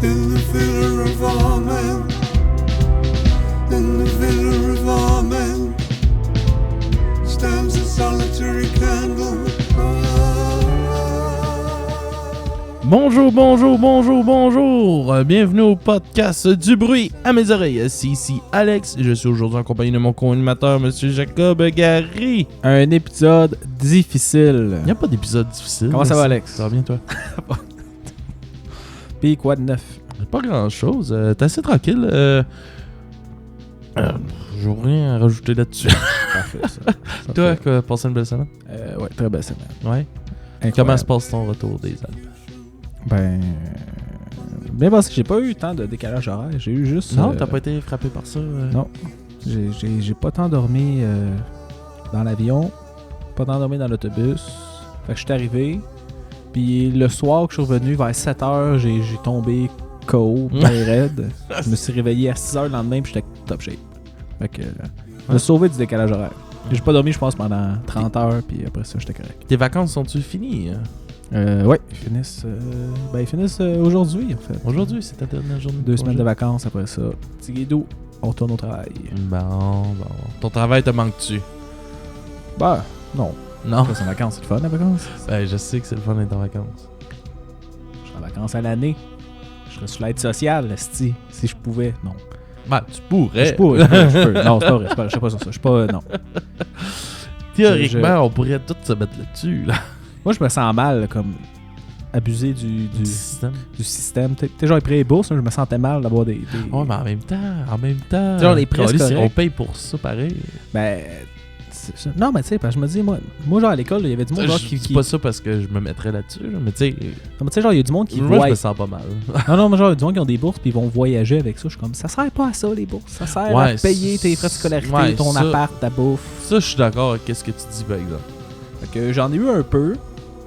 in the filler of all men, in the filler of all men, stands a solitary candle. Bonjour, bonjour, bonjour, bonjour! Bienvenue au podcast du bruit à mes oreilles. C'est ici Alex. Je suis aujourd'hui en compagnie de mon co-animateur, Monsieur Jacob Gary. Un épisode difficile. Il n'y a pas d'épisode difficile. Comment ça va, Alex? Ça va bien, toi? Pis quoi de neuf? Pas grand-chose. T'es assez tranquille. J'ai rien à rajouter là-dessus. Parfait, ça. Toi, quoi, passé une belle semaine? Ouais, très belle semaine. Ouais. Incroyable. Comment se passe ton retour des Alpes? Bien parce que j'ai pas eu tant de décalage horaire. J'ai eu juste... Non, t'as pas été frappé par ça? Non. J'ai pas tant dormi dans l'avion. Pas tant dormi dans l'autobus. Fait que je suis arrivé. Puis le soir que je suis revenu, vers 7h, j'ai tombé KO, bien raide. Je me suis réveillé à 6h le lendemain puis j'étais top shape. Fait que... je me suis sauvé du décalage horaire. J'ai pas dormi, je pense, pendant 30 heures, puis après ça, j'étais correct. Tes vacances sont-tu finies? Ouais, ils finissent aujourd'hui, en fait. Aujourd'hui, c'est ta dernière journée. 2 semaines de vacances après ça. Petit guidou, on retourne au travail. Bon. Ton travail te manque-tu? Bah, non. Non. C'est en vacances, c'est le fun, la vacances. Ben, je sais que c'est le fun d'être en vacances. Je serais en vacances à l'année. Je serais sur l'aide sociale, si je pouvais. Non. Ben, tu pourrais. Je peux. Non, c'est pas vrai. Je sais pas sur ça. Je suis pas... Non. Théoriquement, on pourrait tous se mettre là-dessus, là. Moi, je me sens mal, comme abuser du système. T'es genre les prêts et bourses, je me sentais mal d'avoir des... Ouais, mais en même temps... Genre les prêts, c'est on paye pour ça, pareil. Ben... Non, mais tu sais, parce que je me dis, moi genre à l'école, il y avait du monde genre, qui... C'est pas ça parce que je me mettrais là-dessus, là, mais tu sais... Non, mais tu sais, genre, il y a du monde qui moi, je me sens pas mal. non, mais genre, il y a du monde qui ont des bourses puis ils vont voyager avec ça. Je suis comme, ça sert pas à ça, les bourses. Ça sert à payer tes frais de scolarité, ton appart, ta bouffe. Ça, je suis d'accord avec ce que tu dis, par exemple. Fait que j'en ai eu un peu,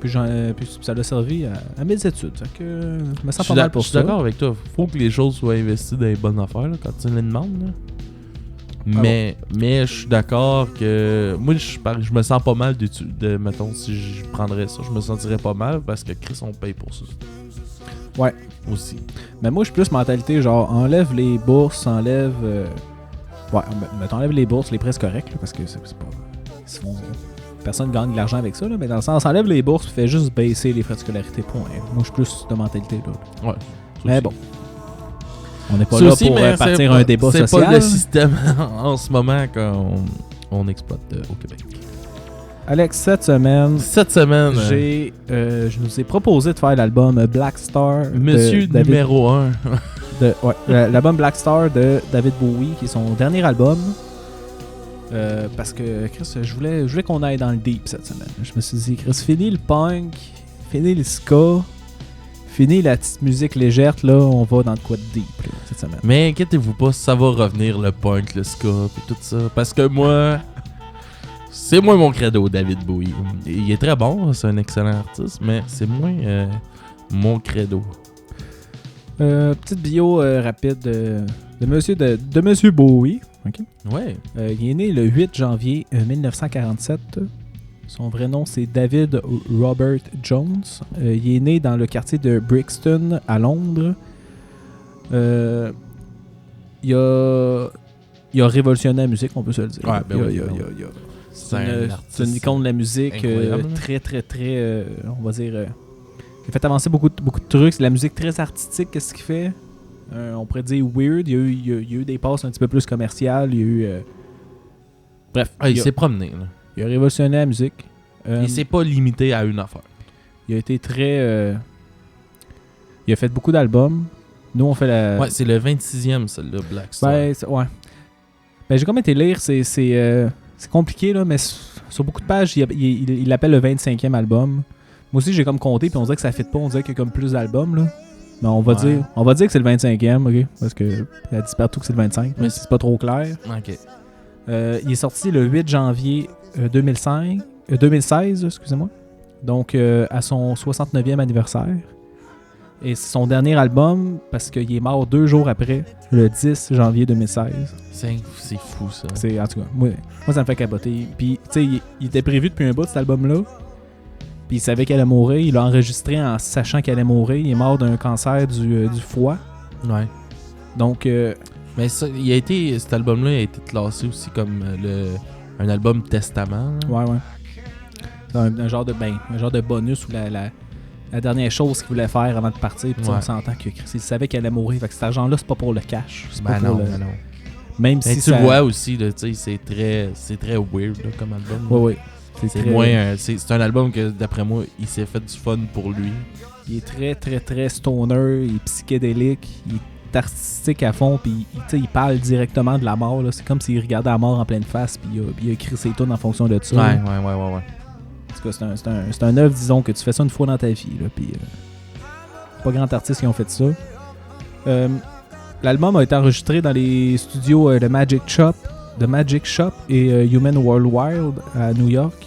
puis ça l'a servi à mes études. Fait que je me sens pas mal pour ça. Je suis d'accord avec toi. Faut que les choses soient investies dans les bonnes affaires, là, quand tu les demandes, là. Mais je suis d'accord que moi je me sens pas mal de mettons si je prendrais ça, je me sentirais pas mal parce que Chris on paye pour ça. Ouais, aussi. Mais moi je suis plus mentalité genre enlève les bourses, enlève les bourses, les prêts c'est correct là, parce que c'est pas personne gagne de l'argent avec ça là, mais dans le sens enlève les bourses, fais juste baisser les frais de scolarité point. Moi je suis plus de mentalité là. Ouais. Mais bon. On n'est pas là pour partir un débat social. C'est pas le système en ce moment qu'on exploite au Québec. Alex, cette semaine, je nous ai proposé de faire l'album Black Star. Monsieur de numéro 1. L'album Black Star de David Bowie, qui est son dernier album. Parce que, Chris, je voulais qu'on aille dans le deep cette semaine. Je me suis dit, Chris, fini le punk, fini le ska. Fini la petite musique légère, là, on va dans le quoi de deep là, cette semaine. Mais inquiétez-vous pas, ça va revenir le punk, le ska et tout ça. Parce que moi, c'est moins mon credo, David Bowie. Il est très bon, c'est un excellent artiste, mais c'est moins mon credo. Petite bio rapide de Monsieur Bowie. Okay. Ouais. Il est né le 8 janvier 1947. Son vrai nom, c'est David Robert Jones. Il est né dans le quartier de Brixton, à Londres. Il a révolutionné la musique, on peut se le dire. Ouais, c'est une icône de la musique très, très, très... on va dire... il a fait avancer beaucoup de trucs. C'est la musique très artistique, qu'est-ce qu'il fait? On pourrait dire weird. Il y a eu des passes un petit peu plus commerciales. Il y a eu... Bref. Il s'est promené, là. Il a révolutionné la musique. Il s'est pas limité à une affaire. Il a été très... il a fait beaucoup d'albums. Nous, on fait la... Ouais, c'est le 26e, celle-là, Black Star. Ouais. Ben, j'ai comme été lire, c'est compliqué, là, mais sur beaucoup de pages, il l'appelle le 25e album. Moi aussi, j'ai comme compté, puis on dirait que ça fit pas. On dirait qu'il y a comme plus d'albums, là. Mais on va dire que c'est le 25e, ok? Parce que elle dit partout que c'est le 25, mais c'est pas trop clair. Ok. Il est sorti le 8 janvier 2016, excusez-moi. Donc, à son 69e anniversaire. Et c'est son dernier album parce qu'il est mort 2 jours après, le 10 janvier 2016. C'est fou, ça. En tout cas, moi, ça me fait capoter. Puis, tu sais, il était prévu depuis un bout, cet album-là. Puis il savait qu'elle allait mourir. Il l'a enregistré en sachant qu'elle allait mourir. Il est mort d'un cancer du foie. Ouais. Donc, Mais ça, cet album-là a été classé aussi comme un album testament. Là. ouais. C'est un genre de bonus ou la dernière chose qu'il voulait faire avant de partir. Puis on s'entend que Chris, il savait qu'elle allait mourir. Fait que cet argent-là, c'est pas pour le cash. C'est pas pour non. Même Mais si tu ça... vois aussi, là, c'est très weird là, comme album. Oui. C'est moins. C'est un album que, d'après moi, il s'est fait du fun pour lui. Il est très, très, très stoner. Il est psychédélique. Il est artistique à fond. Puis il parle directement de la mort. Là. C'est comme s'il regardait la mort en pleine face. Puis il a écrit ses tunes en fonction de ça. Ouais. En tout cas, c'est un œuvre, disons, que tu fais ça une fois dans ta vie. Là, puis, pas grand artiste qui ont fait ça. L'album a été enregistré dans les studios de Magic Shop et Human World Wild à New York,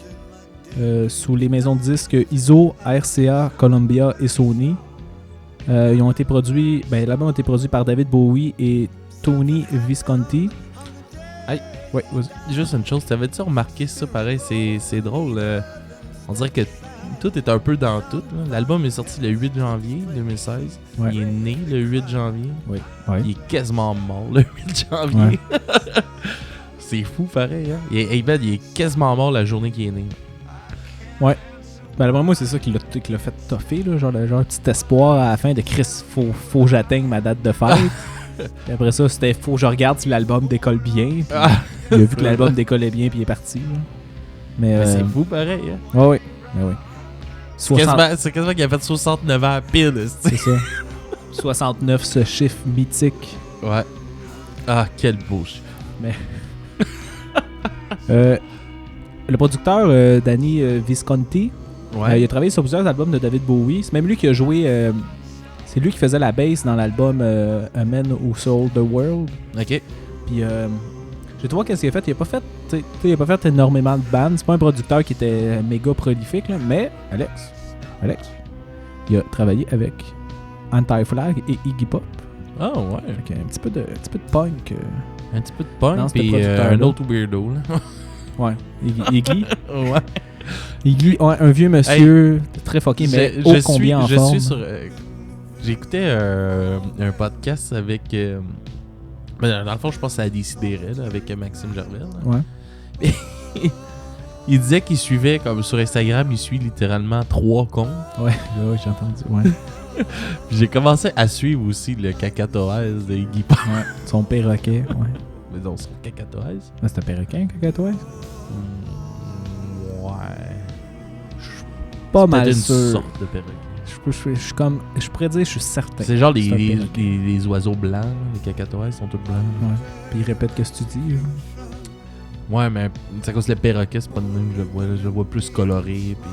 sous les maisons de disques ISO, RCA, Columbia et Sony. Ils ont été produits, l'album a été produit par David Bowie et Tony Visconti. Hey, ouais, vas-y. Juste une chose, t'avais-tu remarqué ça pareil? C'est drôle. On dirait que tout est un peu dans tout. Là. L'album est sorti le 8 janvier 2016. Ouais. Il est né le 8 janvier. Oui. Il est quasiment mort le 8 janvier. Ouais. C'est fou pareil. Hein? Il est quasiment mort la journée qu'il est né. Ouais. Moi, c'est ça qui l'a fait toffer. Là, genre petit espoir à la fin de Chris, faut que j'atteigne ma date de fête. Puis après ça, c'était faut que je regarde si l'album décolle bien. Il a vu que l'album décollait bien puis il est parti. Là. Mais c'est fou pareil. Hein? Oui. C'est quasiment qu'il a fait 69 ans pile. C'est ça. 69, ce chiffre mythique. Ouais. Ah, quel beau chiffre. Mais... le producteur, Danny Visconti, il a travaillé sur plusieurs albums de David Bowie. C'est même lui qui a joué... c'est lui qui faisait la bass dans l'album A Man Who Sold the World. OK. Puis... je te vois qu'est-ce qu'il a fait. Il a pas fait énormément de bandes. C'est pas un producteur qui était méga prolifique, là, mais Alex, il a travaillé avec Anti-Flag et Iggy Pop. Ah ouais. Donc, un petit peu de punk. Un petit peu de punk puis un autre weirdo. Là. Ouais. Iggy. Ouais. Iggy, un vieux monsieur très fucké, mais ô combien en forme. J'écoutais un podcast avec... dans le fond, je pense que ça a décidé avec Maxime Gervais. Là. Ouais. Il disait qu'il suivait, comme sur Instagram, il suit littéralement 3 comptes. Ouais, j'ai entendu. Ouais. Puis j'ai commencé à suivre aussi le Cacatoès de Iggy Pop. Ouais. Son perroquet, ouais. Mais donc, son Cacatoès. C'est un perroquet, un Cacatoès? Ouais. Pas mal une sûr. Sorte de perroquet. Je pourrais dire, je suis certain. C'est genre les oiseaux blancs, les Cacatoès sont tous blancs. Ouais. Puis ils répètent ce que tu dis. Ouais, mais c'est à cause que le perroquet, c'est pas de même que je le vois. Là. Je le vois plus coloré. Puis...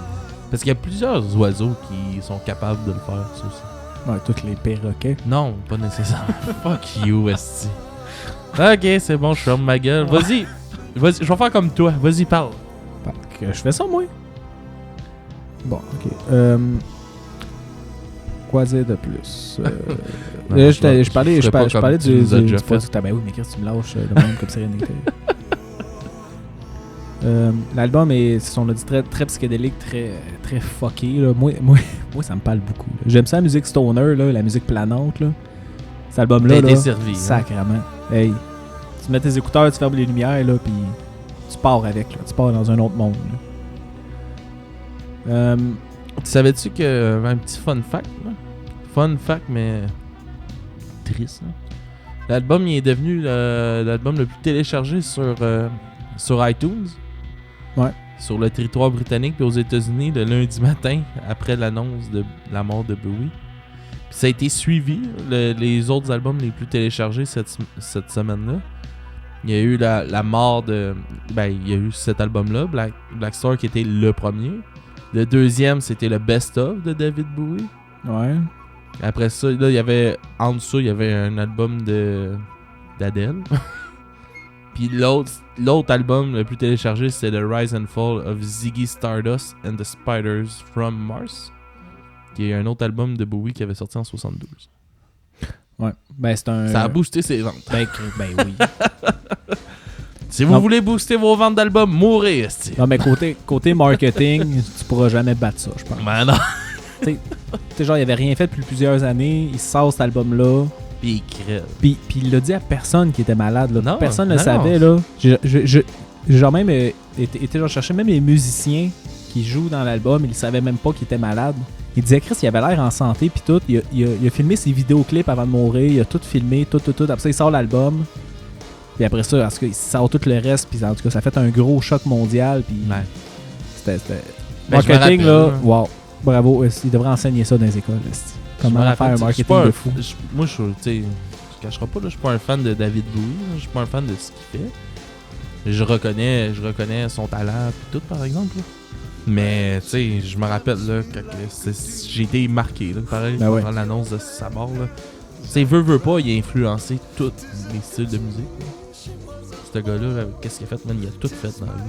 Parce qu'il y a plusieurs oiseaux qui sont capables de le faire, ça aussi. Ouais, tous les perroquets. Non, pas nécessairement. Fuck you, esti. Ok, c'est bon, je ferme ma gueule. Vas-y, je vais faire comme toi. Vas-y, parle. Je fais ça, moi. Bon, ok. Quoi dire de plus? Non, je parlais du producteur. Ben oui, mais qu'est-ce que tu me lâches de même comme sérénité? L'album est, on l'a dit, très, très psychédélique, très, très fucké. Là. Moi, ça me parle beaucoup. Là. J'aime ça la musique stoner, là, la musique planante. Là. Cet album-là, T'as été servi. Sacrément. Hein? Hey, tu mets tes écouteurs, tu fermes les lumières, là, puis tu pars avec. Là. Tu pars dans un autre monde. Tu savais-tu que un petit fun fact, là? Fun fact, mais triste. Là. L'album il est devenu l'album le plus téléchargé sur iTunes. Ouais. Sur le territoire britannique puis aux États-Unis le lundi matin après l'annonce de la mort de Bowie. Puis ça a été suivi les autres albums les plus téléchargés cette semaine-là. Il y a eu la mort de... il y a eu cet album-là, Black Star, qui était le premier. Le deuxième, c'était le Best Of de David Bowie. Ouais. Après ça, là, il y avait... En dessous, il y avait un album d'Adele. Puis l'autre album le plus téléchargé, c'est The Rise and Fall of Ziggy Stardust and the Spiders from Mars. Qui est un autre album de Bowie qui avait sorti en 72. Ouais. Ben, c'est un... Ça a boosté ses ventes. Ben oui. Si vous voulez booster vos ventes d'albums, mourrez, esti. Non, mais côté marketing, tu pourras jamais battre ça, je pense. Ben non. Tu sais, genre, il avait rien fait depuis plusieurs années, il sort cet album-là, Puis il crève. puis il l'a dit à personne qui était malade, là. Non, Personne ne le non. savait, là. J'ai genre même été genre chercher même les musiciens qui jouent dans l'album, ils savaient même pas qu'il était malade. Il disait Chris, il avait l'air en santé, puis tout. Il a filmé ses vidéoclips avant de mourir, il a tout filmé, tout. Après ça, il sort l'album. Puis après ça, parce qu'il sort tout le reste, puis en tout cas, ça a fait un gros choc mondial, puis Ouais. c'était Ben, je me marketing, rappelle, là, là. wow, bravo, il devrait enseigner ça dans les écoles. esti. Comment Je me faire rappelle, un tu sais, marketing de fou. Moi, je tu cacherai pas, là, je suis pas un fan de David Bowie, là, je suis pas un fan de ce qu'il fait. Je reconnais son talent pis tout, par exemple. Là. Mais, tu sais, je me rappelle, là, quand j'ai été marqué, là, pareil, Ben ouais. pendant l'annonce de sa mort, là. Tu sais, veut pas, il a influencé tous les styles de musique. Là. Ce gars-là, qu'est-ce qu'il a fait, man? Il a tout fait dans la vie.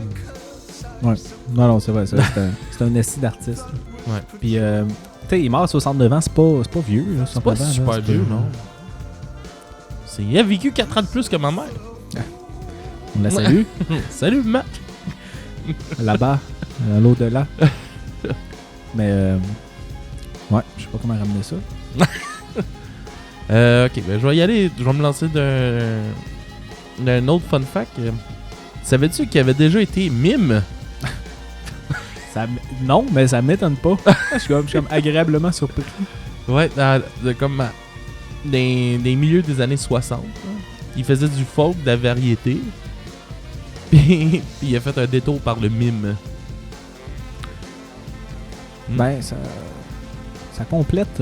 Ouais. Non, c'est vrai, c'est un esti d'artiste. Ouais. Puis, tu sais, il est mort à 69 ans, c'est pas vieux. Là, C'est pas 69 ans, là, super c'est vieux, pas- non? Il a vécu 4 ans de plus que ma mère. On la salue, Salut, Matt! là-bas, à l'au-delà. Mais, ouais, je sais pas comment ramener ça. Ok, ben je vais y aller. Je vais me lancer d'un autre fun fact. Savais-tu qu'il avait déjà été mime? Non, mais ça m'étonne pas. je suis comme agréablement surpris. Ouais, comme des milieux des années 60. Là. Il faisait du folk, de la variété. Puis il a fait un détour par le mime. Ben, ça complète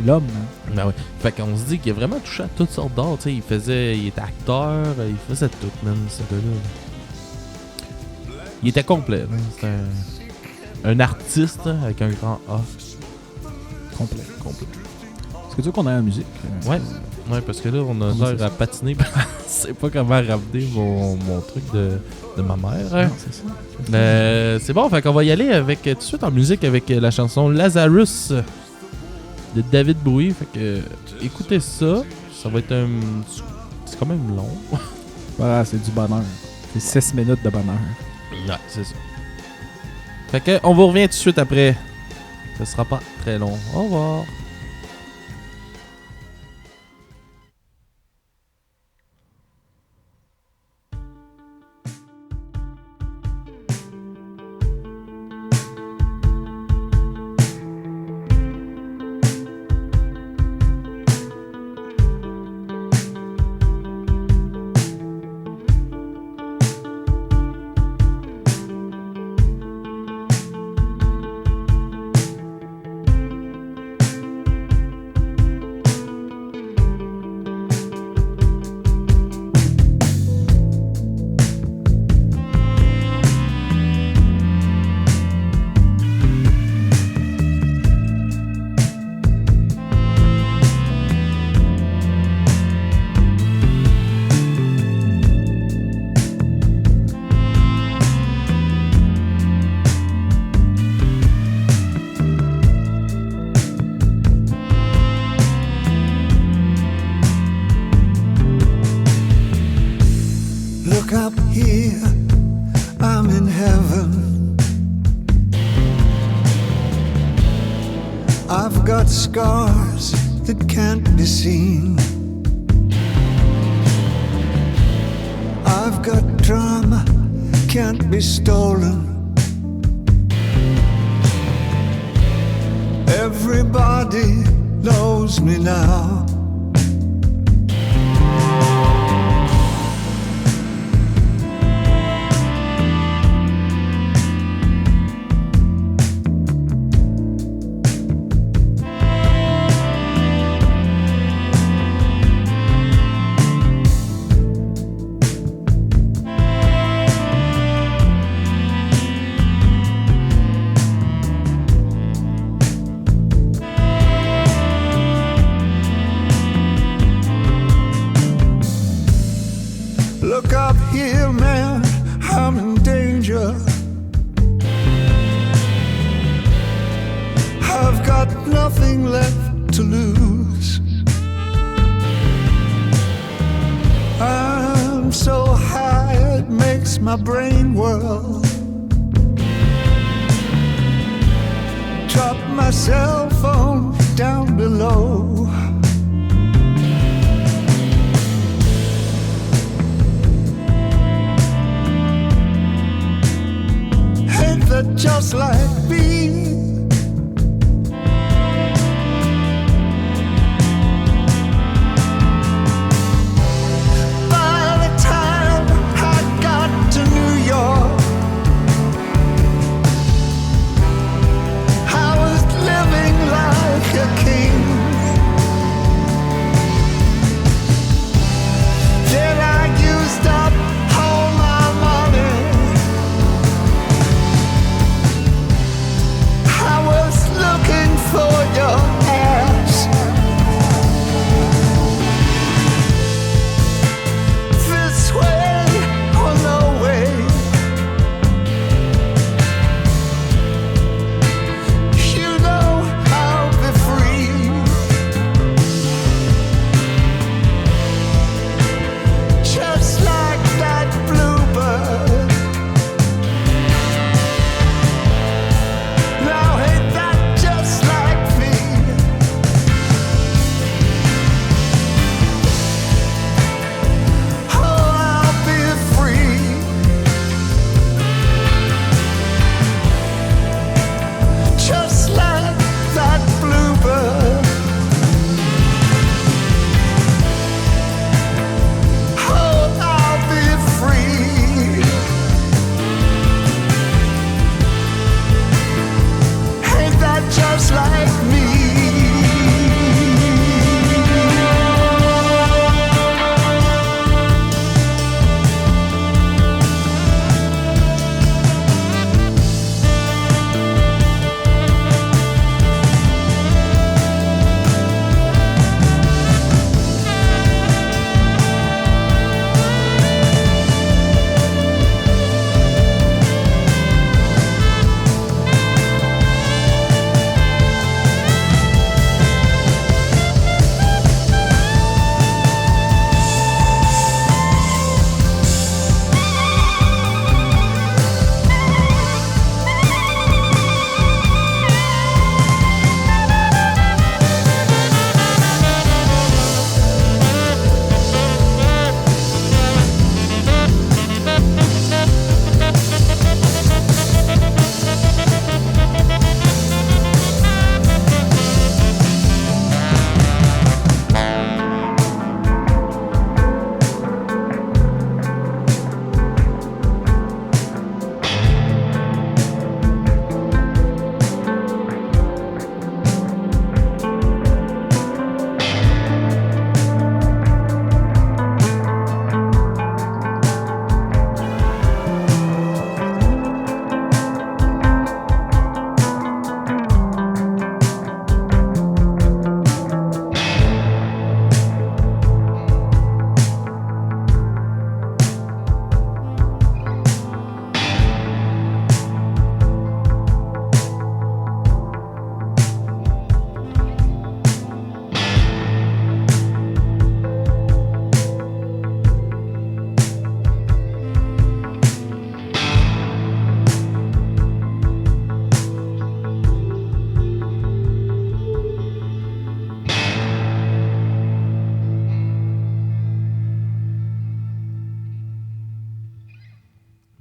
l'homme. Hein. Ben ouais. Fait qu'on se dit qu'il a vraiment touché à toutes sortes d'art. Tu sais, il était acteur, il faisait tout, même, ce gars-là. Il était complet. Hein. C'était un artiste hein, avec un grand A. Complet. Est-ce que tu veux qu'on aille en musique? Ouais, parce que là, on a Comment l'air ça à patiner. Je sais pas comment ramener mon truc de ma mère. Hein. Non, c'est ça. C'est bon, fait qu'on va y aller avec tout de suite en musique avec la chanson Lazarus de David Bowie. Fait que écoutez ça. Ça va être un. C'est quand même long. Voilà, c'est du bonheur. C'est 6 minutes de bonheur. Ouais, c'est ça. Fait que on vous revient tout de suite après. Ce sera pas très long. Au revoir. Look up here, I'm in heaven. I've got scars that can't be seen. I've got drama, can't be stolen. Everybody knows me now. Look up here, man, I'm in danger. I've got nothing left to lose. I'm so high, it makes my brain whirl. Drop my cell phone down below. Ain't that just like me?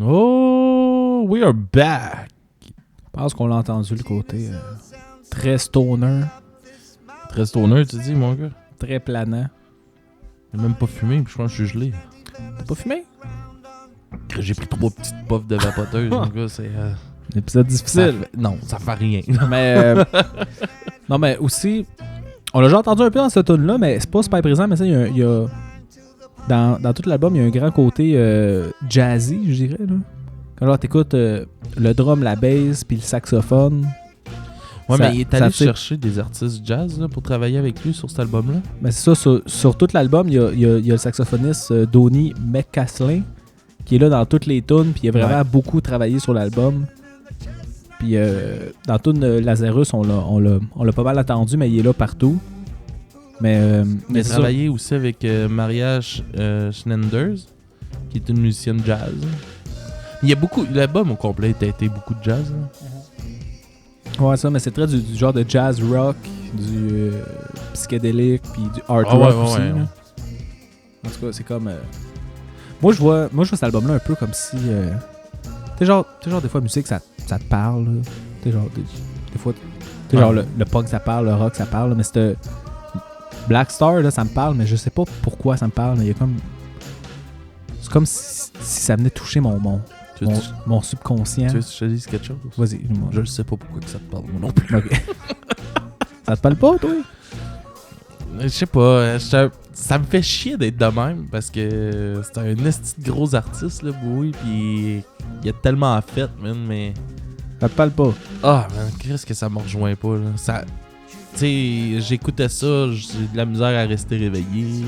Oh, we are back. Je pense qu'on l'a entendu, le côté très stoner, Très stoner, tu dis, mon gars. très planant. J'ai même pas fumé, puis je pense que je suis gelé. T'as pas fumé? J'ai pris 3 petites puffs de vapoteuse, mon gars, c'est... Un épisode difficile. Non, ça fait rien. Mais non, mais aussi, on l'a déjà entendu un peu dans cette tune là, mais c'est pas super présent. Mais ça, il y a dans tout l'album, il y a un grand côté jazzy, je dirais. Là. Quand genre t'écoutes le drum, la bass, puis le saxophone. Ouais, ça, mais il est allé chercher des artistes jazz là, pour travailler avec lui sur cet album-là. Mais c'est ça, sur tout l'album, il y a le saxophoniste Donny McCaslin qui est là dans toutes les tunes, puis il a vraiment beaucoup travaillé sur l'album. Puis dans tune Lazarus, on l'a pas mal attendu, mais il est là partout. Mais il a travaillé aussi avec Maria Schnenders, qui est une musicienne jazz. Il y a beaucoup... L'album au complet a été beaucoup de jazz. Là. Ouais, ça, mais c'est très du genre de jazz rock, du psychédélique, puis du art Ah, rock ouais, aussi. ouais. Là. En tout cas, c'est comme... Moi, je vois cet album-là un peu comme si... Tu sais, genre, des fois, musique, ça te parle. Tu sais, genre, des fois... Tu sais, genre, le punk, ça parle, le rock, ça parle. Là, mais c'était... Black Star, là, ça me parle, mais je sais pas pourquoi ça me parle. Mais il y a comme... C'est comme si ça venait toucher mon subconscient. Tu veux que je te dise quelque chose? Vas-y, dis-moi. Je sais pas pourquoi que ça te parle, moi non plus. Ok. Ça te parle pas, toi? Je sais pas, ça me fait chier d'être de même parce que c'est un esti de gros artiste, là, Bowie, pis il a tellement fait, man, mais... Ça te parle pas? Ah, man, qu'est-ce que ça me rejoint pas, là? Ça... Tu sais, j'écoutais ça, j'ai de la misère à rester réveillé.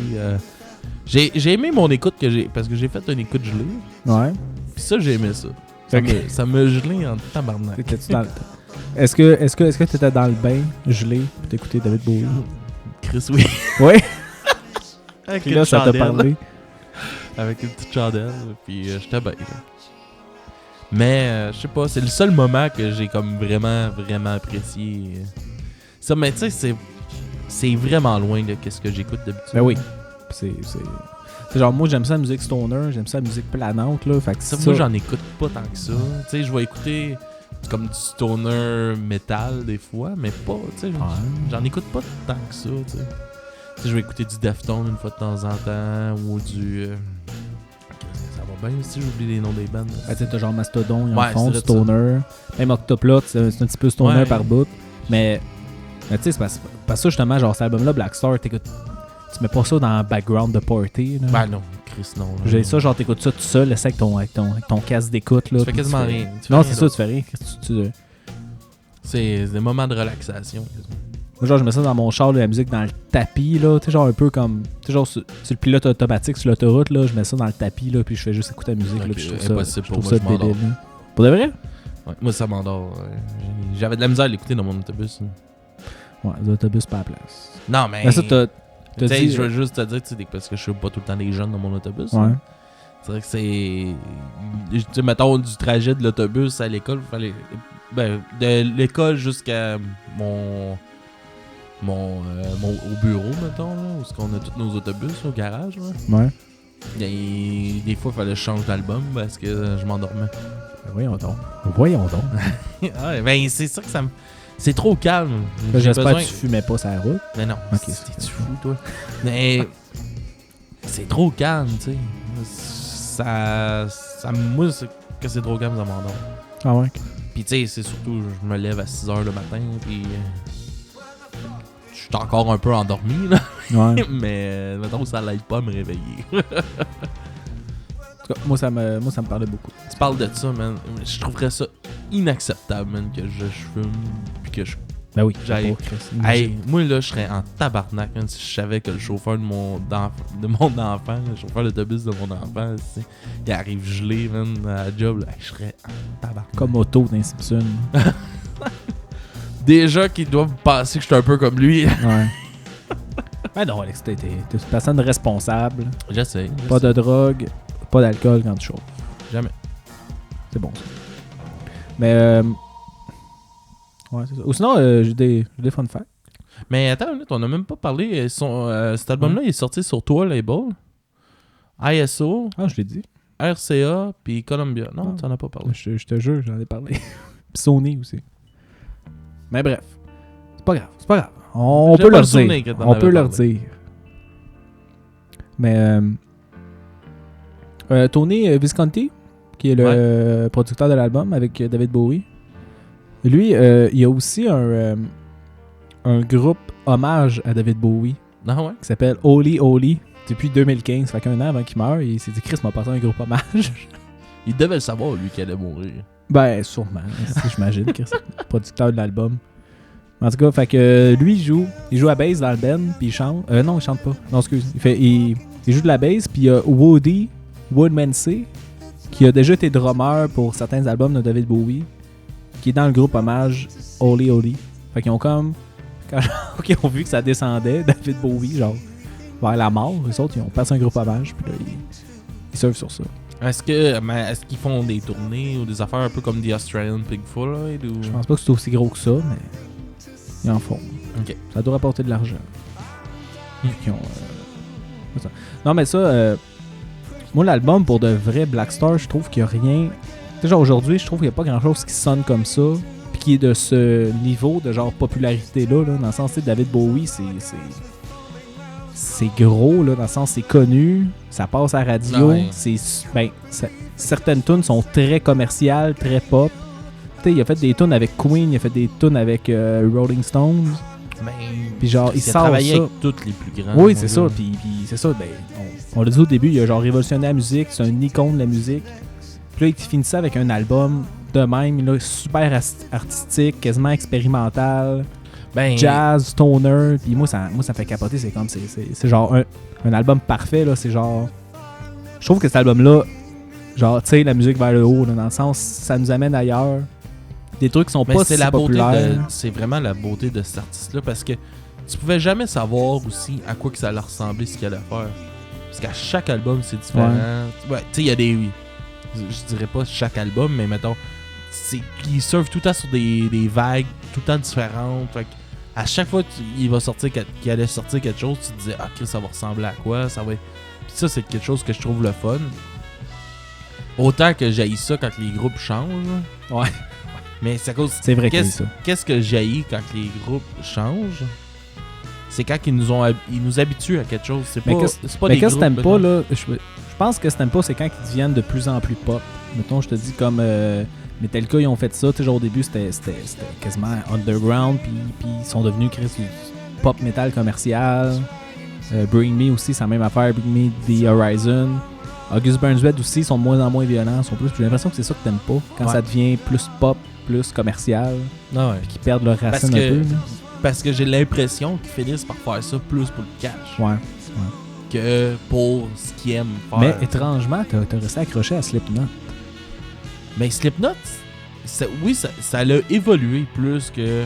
J'ai aimé mon écoute parce que j'ai fait une écoute gelée. Ouais. Pis ça, j'ai aimé ça. Ça me gelé en tabarnak. T'étais-tu dans le... Est-ce que t'étais dans le bain, gelé, pis t'écoutais David Bowie? Chris, oui. Oui. Avec Puis là, ça t'a parlé. Avec une petite chandelle, puis j'étais bien. Là. Mais, je sais pas, c'est le seul moment que j'ai comme vraiment, vraiment apprécié. Ça, mais tu sais, c'est vraiment loin de ce que j'écoute d'habitude. Ben oui. C'est genre, moi, j'aime ça la musique stoner, j'aime ça la musique planante, là. Fait que ça, moi, j'en écoute pas tant que ça. Tu sais, je vais écouter comme du stoner metal des fois, mais pas, tu sais, j'en écoute pas tant que ça, tu sais. Tu sais, je vais écouter du Deftones une fois de temps en temps, ou du... ça va bien aussi, j'oublie les noms des bandes. Ben, tu sais, t'as genre Mastodon, ils en Ouais, font, c'est stoner. Même Octoplot, c'est un petit peu stoner Ouais. par bout. Mais tu sais, c'est parce que ça, justement, genre, cet album-là, Black Star, tu mets pas ça dans le background de party, là. Ben non, Chris, non. Là. J'ai ça, genre, t'écoutes ça tout seul, là, avec ton casque d'écoute, là. Tu fais puis quasiment fais- rien. Tu fais Non, rien c'est ça, d'autre. tu fais rien. Qu'est-ce que tu... C'est des moments de relaxation. Moi, genre, je mets ça dans mon char, là, la musique dans le tapis, là. Tu sais, genre, un peu comme... Tu sais, genre, sur le pilote automatique sur l'autoroute, là, je mets ça dans le tapis, là, puis je fais juste écouter la musique, là, Ok, puis je trouve impossible ça, pour je moi, trouve ça je m'endors. débile, là. Pour de vrai? Ouais, moi, ça m'endort. J'avais de la misère à l'écouter dans mon autobus. Là. Ouais, l'autobus pas à la place. Non, mais... Mais ça, t'as Tu sais, dit... je veux juste te dire, tu sais, parce que je suis pas tout le temps des jeunes dans mon autobus. Ouais. Hein. C'est vrai que c'est... Tu sais, mettons, du trajet de l'autobus à l'école, fallait... Ben, de l'école jusqu'à au bureau, mettons, là, où est-ce qu'on a tous nos autobus au garage, là. Ouais. Et des fois, il fallait que je change d'album parce que je m'endormais. Ben, voyons donc. Voyons donc. Ah, ben, c'est ça que ça me... C'est trop calme. Là, J'ai j'espère besoin- que tu fumais pas sur la route. Mais non, Ok, t'es-tu fou, toi? Mais c'est trop calme, tu sais. Moi, c'est trop calme, ça m'endort. Ah ouais? Puis tu sais, c'est surtout, je me lève à 6h le matin, puis je suis encore un peu endormi, là. Ouais. Mais mettons, ça l'aide pas à me réveiller. En tout cas, moi, ça me parlait beaucoup. Tu parles de ça, man. Je trouverais ça inacceptable, man, que je fume, puis que je... Ben oui, J'aille- pas, Chris. Hey, moi, là, je serais en tabarnak, man, si je savais que le chauffeur de mon enfant, le chauffeur d'autobus de mon enfant, tu sais, il arrive gelé, man, à la job, là, je serais en tabarnak. Comme Otto dans Simpson. Déjà qu'ils doivent penser que je suis un peu comme lui. Ouais. Ben non, Alex, t'es une personne responsable. J'essaie. Pas de drogue, pas d'alcool quand tu chauffes. Jamais. C'est bon, ça. Mais, ouais, c'est ça. Ou sinon, j'ai des fun facts. Mais attends une minute, on n'a même pas parlé. Cet album-là, il est sorti sur toi, label. ISO, Ah, je l'ai dit. RCA, puis Columbia. Non, Ah. tu n'en as pas parlé. Je te jure, j'en ai parlé. Puis Sony aussi. Mais bref. C'est pas grave, c'est pas grave. On J'ai peut pas leur le souvenir dire. que t'en On peut avais leur parlé. dire. Mais Tony Visconti, qui est le producteur de l'album avec David Bowie, lui, il y a aussi un groupe hommage à David Bowie Non, ouais. qui s'appelle Holy Holy depuis 2015. Ça fait qu'un an avant qu'il meure, il s'est dit Chris m'a passé un groupe hommage. Il devait le savoir, lui, qu'il allait mourir. Ben, sûrement. J'imagine que c'est le producteur de l'album. En tout cas, fait que lui, il joue à bass dans le band, puis il chante. Non, il chante pas. Non, excuse. Il joue de la bass, puis il y a Woody Woodmansey, qui a déjà été drummer pour certains albums de David Bowie, qui est dans le groupe hommage Holy Holy. Fait qu'ils ont comme... Quand ils ont vu que ça descendait, David Bowie, genre, vers la mort, les autres, ils ont passé un groupe hommage, puis là, ils surfent sur ça. Est-ce qu'ils font des tournées ou des affaires un peu comme The Australian Pig Floyd ou... Je pense pas que c'est aussi gros que ça, mais ils en font. Ok. Ça doit rapporter de l'argent. Vu qu'ils ont, c'est ça. Non, mais ça, moi, l'album, pour de vrai Black Star, je trouve qu'il n'y a rien... Tu sais, genre, aujourd'hui, je trouve qu'il n'y a pas grand-chose qui sonne comme ça, puis qui est de ce niveau de, genre, popularité-là, là, dans le sens, tu sais, David Bowie, c'est gros, là, dans le sens, c'est connu, ça passe à la radio, certaines tunes sont très commerciales, très pop. Tu sais, il a fait des tunes avec Queen, il a fait des tunes avec Rolling Stones. Puis genre, il sort travaillé ça. avec toutes les plus grands. Oui, c'est ça. Puis c'est ça. Ben, on l'a dit au début, il a genre révolutionné la musique. C'est un icône de la musique. Puis là, il finit ça avec un album de même, là, super artistique, quasiment expérimental, jazz, stoner. Puis moi, ça me fait capoter. C'est comme, c'est genre un album parfait. Là, c'est genre, je trouve que cet album-là, genre, tu sais, la musique vers le haut, là, dans le sens, ça nous amène ailleurs. Des trucs qui sont pas si populaires. C'est vraiment la beauté de cet artiste-là parce que tu pouvais jamais savoir aussi à quoi que ça allait ressembler ce qu'il allait faire. Parce qu'à chaque album, c'est différent. Ouais, tu sais, il y a des... Je dirais pas chaque album, mais mettons, il surfe tout le temps sur des vagues tout le temps différentes. Fait à chaque fois qu'il allait sortir quelque chose, tu te disais, ah, ça va ressembler à quoi? Ça va être... Puis ça, c'est quelque chose que je trouve le fun. Autant que j'haïs ça quand les groupes changent. Ouais. Mais c'est à cause. C'est vrai que ça. Qu'est-ce que j'haïs quand les groupes changent? C'est quand ils nous habituent à quelque chose. C'est pas mais des qu'est-ce que groupes. t'aimes pas, là? Je pense que ce que t'aimes pas, c'est quand ils deviennent de plus en plus pop. Mettons, je te dis comme Metallica, ils ont fait ça. Tu sais, genre au début, c'était quasiment underground, puis ils sont devenus du pop metal commercial. Bring Me aussi, c'est la même affaire. Bring Me The Horizon. August Burns Red aussi, sont de moins en moins violents. J'ai l'impression que c'est ça que t'aimes pas. Quand ça devient plus pop, plus commercial, qu'ils perdent leur racine un peu. Là. Parce que j'ai l'impression qu'ils finissent par faire ça plus pour le cash. Ouais. Que pour ce qu'ils aiment faire. Mais étrangement, t'as resté accroché à Slipknot. Mais Slipknot, ça l'a évolué plus que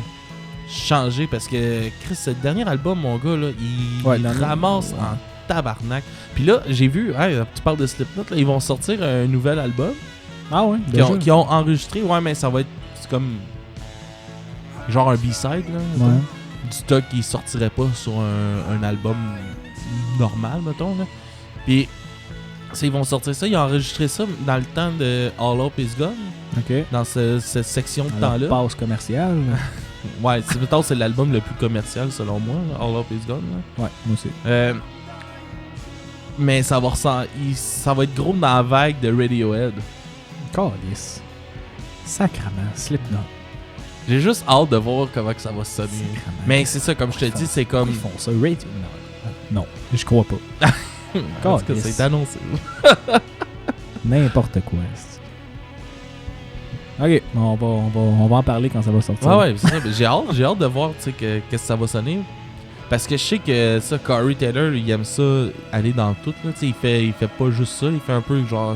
changé. Parce que Chris, ce dernier album, mon gars, là, il ramasse en tabarnak. Puis là, j'ai vu, tu parles de Slipknot, là, ils vont sortir un nouvel album. Ah ouais? Qui ont enregistré. Ouais, mais ça va être comme genre un B-side, là. Ouais. Du stock qui sortirait pas sur un album normal, mettons, là. Puis, ils vont sortir ça. Ils ont enregistré ça dans le temps de All Up Is Gone. OK. Dans cette section de temps-là. Passe commerciale. Ouais, c'est l'album le plus commercial, selon moi, là, All Up Is Gone. Là. Ouais, moi aussi. Mais ça va être gros dans la vague de Radiohead. Calice. Sacrement, Slipknot. J'ai juste hâte de voir comment que ça va sonner. Mais c'est ça, comme je te dis, c'est comme... Ils font ça, Radio? Non, je crois pas. Parce que c'est annoncé. N'importe quoi. Ok, on va en parler quand ça va sortir. Ouais, c'est ça. J'ai hâte de voir, tu sais, qu'est-ce que ça va sonner. Parce que je sais que ça, Corey Taylor, il aime ça aller dans tout, là. Tu sais, il fait pas juste ça, il fait un peu genre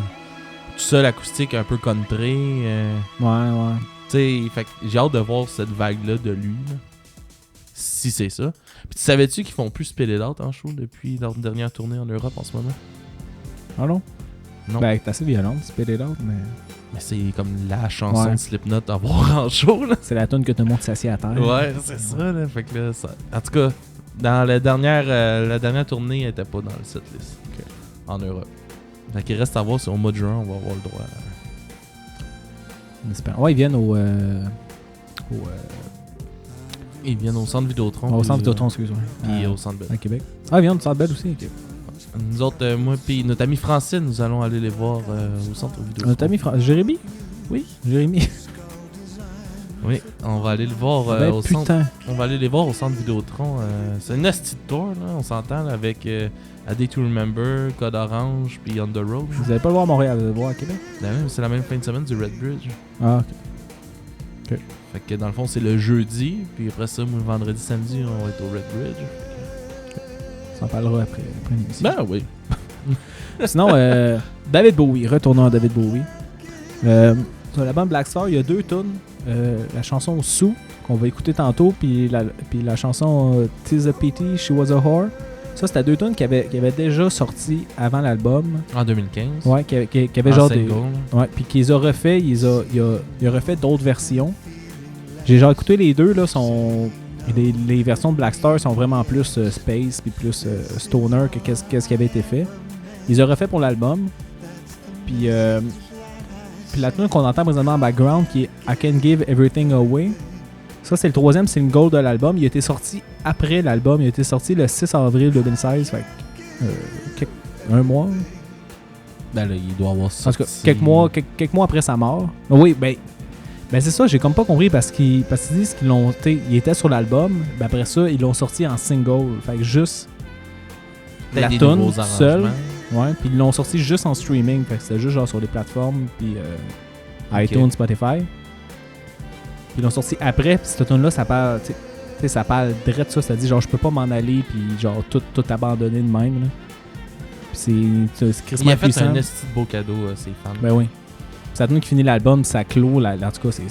tout seul acoustique, un peu country. Ouais. Tu sais, fait que j'ai hâte de voir cette vague-là de lui, là. Si c'est ça. Puis tu savais-tu qu'ils font plus Spit It Out en show depuis leur dernière tournée en Europe en ce moment? Ah non? Non. Ben, c'est assez violent, Spit It Out, mais... Mais c'est comme la chanson de Slipknot à voir en show, là. C'est la tune que tout le monde s'assied à terre. Ouais, c'est ça, là. Fait que là, ça... En tout cas, dans la dernière tournée, elle était pas dans le setlist. Okay. En Europe. Fait qu'il reste à voir si au mois de juin, on va avoir le droit à... Ouais, ils viennent au Ils viennent au centre Vidéotron. Au centre Vidéotron, excuse-moi. Puis au centre Bell. À Québec. Ah, ils viennent au centre Bell aussi, ok. Nous autres, moi puis notre amie Francine, nous allons aller les voir au centre Vidéotron. Notre amie Jérémy? Oui, Jérémy. Oui, on va aller le voir au centre. On va aller les voir au centre Vidéotron. C'est une hostie de tour, là, on s'entend, là, avec A Day to Remember, Code Orange, puis On the Road. Vous allez pas le voir à Montréal, vous allez le voir à Québec? C'est la même fin de semaine du Red Bridge. Ah, ok. Fait que dans le fond, c'est le jeudi, puis après ça, moi, le vendredi, samedi, on va être au Red Bridge. On s'en parlera après l'émission. Ben oui. Sinon, David Bowie, retournons à David Bowie. Sur l'album Black Star, il y a 2 tunes. La chanson Sue, qu'on va écouter tantôt, puis la chanson Tis a Pity, She Was a Whore. Ça, c'était 2 tunes qui avaient déjà sorti avant l'album. En 2015. Ouais, qui avaient En genre single, des. là. Ouais, puis qu'ils ont refait, il a refait d'autres versions. J'ai genre écouté les deux, là, les versions de Black Star sont vraiment plus space puis plus stoner que qu'est-ce qui avait été fait. Ils ont refait pour l'album. Puis la tune qu'on entend présentement en background qui est I Can Give Everything Away. Ça, c'est le 3e single de l'album. Il a été sorti après l'album. Il a été sorti le 6 avril 2016. Fait un mois. Ben là, il doit avoir En tout cas, quelques mois après sa mort. Oui, ben c'est ça, j'ai comme pas compris parce qu'ils disent qu'ils l'ont. Il était sur l'album, ben après ça, ils l'ont sorti en single. Fait que juste la des tune nouveaux seule. arrangements. Ouais, puis ils l'ont sorti juste en streaming. Fait que c'était juste genre sur les plateformes, puis iTunes, Spotify. Puis ils l'ont sorti après, puis cette tune-là, ça parle. Tu sais, ça parle direct de ça. Ça dit genre, je peux pas m'en aller, puis genre, tout abandonner de même. Là. Puis c'est crissement Il a fait puissant. un esti de beau cadeau à ses fans. Ben oui. Ça donne qui finit l'album, ça clôt. En tout cas, c'est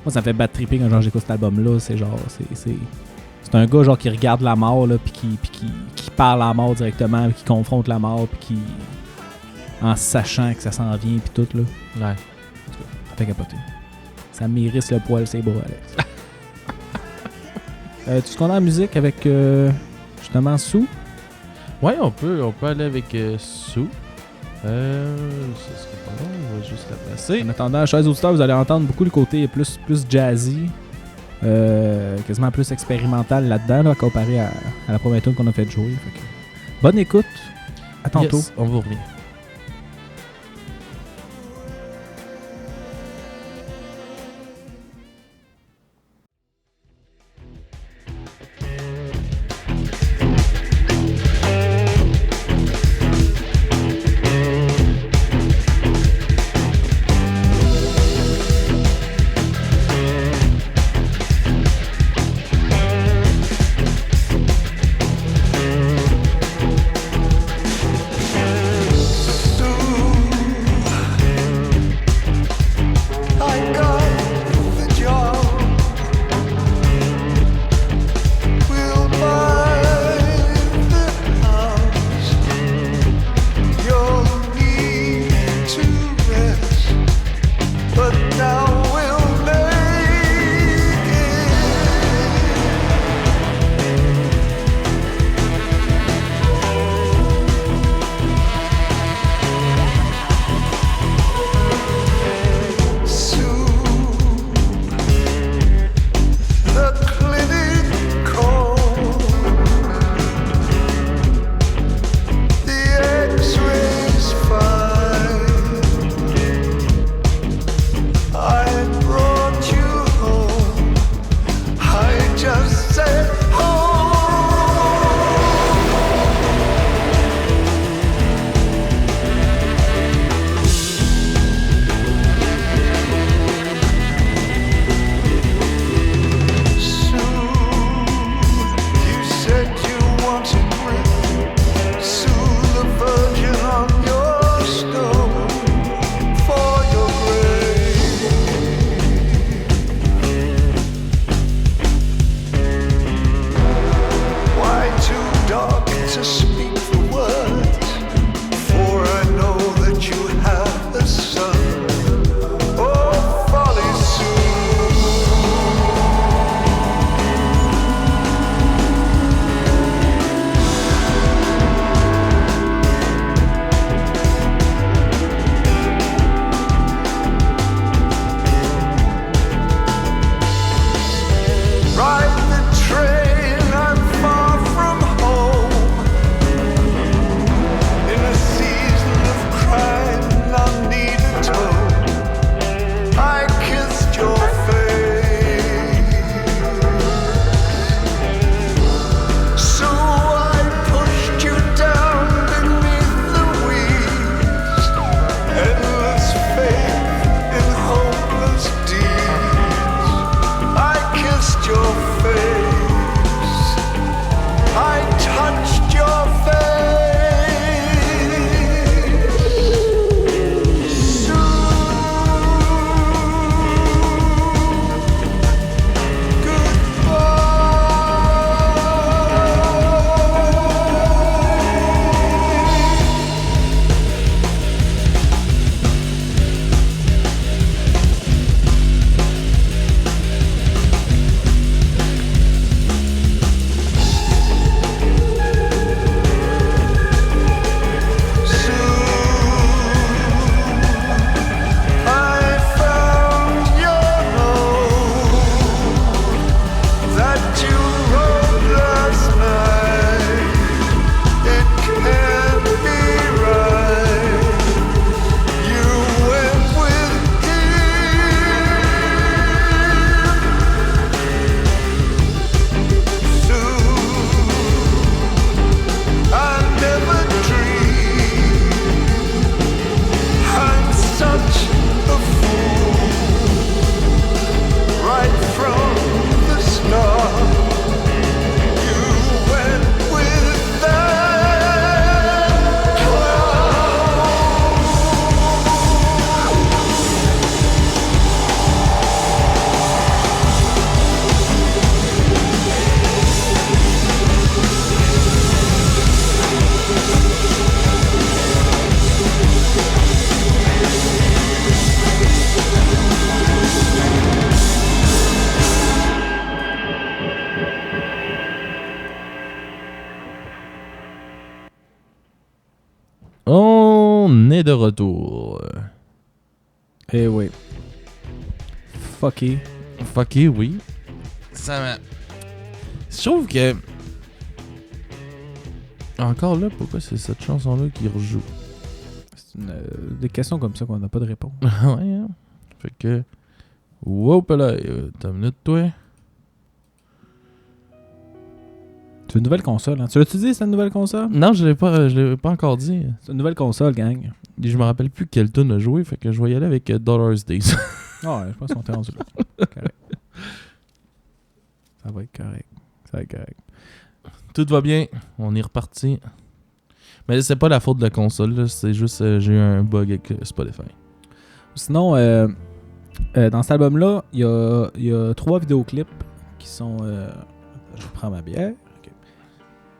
moi, ça me fait bad tripping quand genre, j'écoute cet album-là. C'est genre. C'est un gars genre qui regarde la mort, là, puis qui parle à la mort directement, puis qui confronte la mort, puis qui. En sachant que ça s'en vient, puis tout, là. Ouais. Ça fait capoter. Ça m'irrisse le poil, ses bras, Alex. Tu se connais la musique avec. Justement, Sue? Ouais, on peut aller avec Sue. Ça serait pas long, on va juste la placer. En attendant, chers auditeurs, vous allez entendre beaucoup le côté plus jazzy, quasiment plus expérimental là-dedans, là, comparé à la première tune qu'on a fait jouer. Fait que, bonne écoute. À tantôt. Yes, on vous revient. On est de retour. Eh oui. Fucké. Fucké, oui. Ça m'a... Je trouve que... Encore là, pourquoi c'est cette chanson-là qui rejoue? C'est des questions comme ça qu'on n'a pas de réponse. Ouais, hein? Fait que... Wow, là, t'as une minute, toi? C'est une nouvelle console, hein? Tu l'as-tu dit, c'est une nouvelle console? Non, je l'ai pas encore dit. C'est une nouvelle console, gang. Je me rappelle plus quelle tune a joué, fait que je vais y aller avec Dollar's Days. Ah ouais, je pense qu'on t'est rendu là. Correct. Ça va être correct. Ça va être correct. Tout va bien, on est reparti. Mais c'est pas la faute de la console, là, c'est juste j'ai eu un bug avec Spotify. Sinon, dans cet album-là, il y a 3 vidéoclips qui sont... je prends ma bière. Okay.